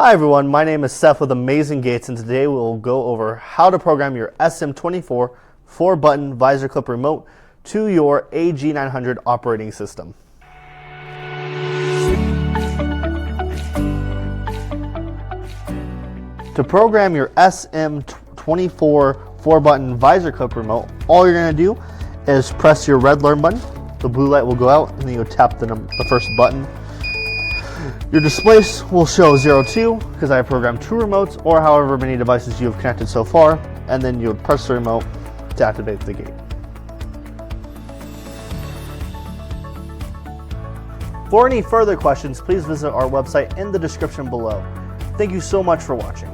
Hi everyone, my name is Seth with Amazing Gates, and today we'll go over how to program your SM24 4-button visor clip remote to your AG900 operating system. To program your SM24 4-button visor clip remote, all you're going to do is press your red learn button. The blue light will go out, and then you'll tap the first button. Your display will show 02 because I have programmed 2 remotes, or however many devices you have connected so far, and then you would press the remote to activate the gate. For any further questions, please visit our website in the description below. Thank you so much for watching.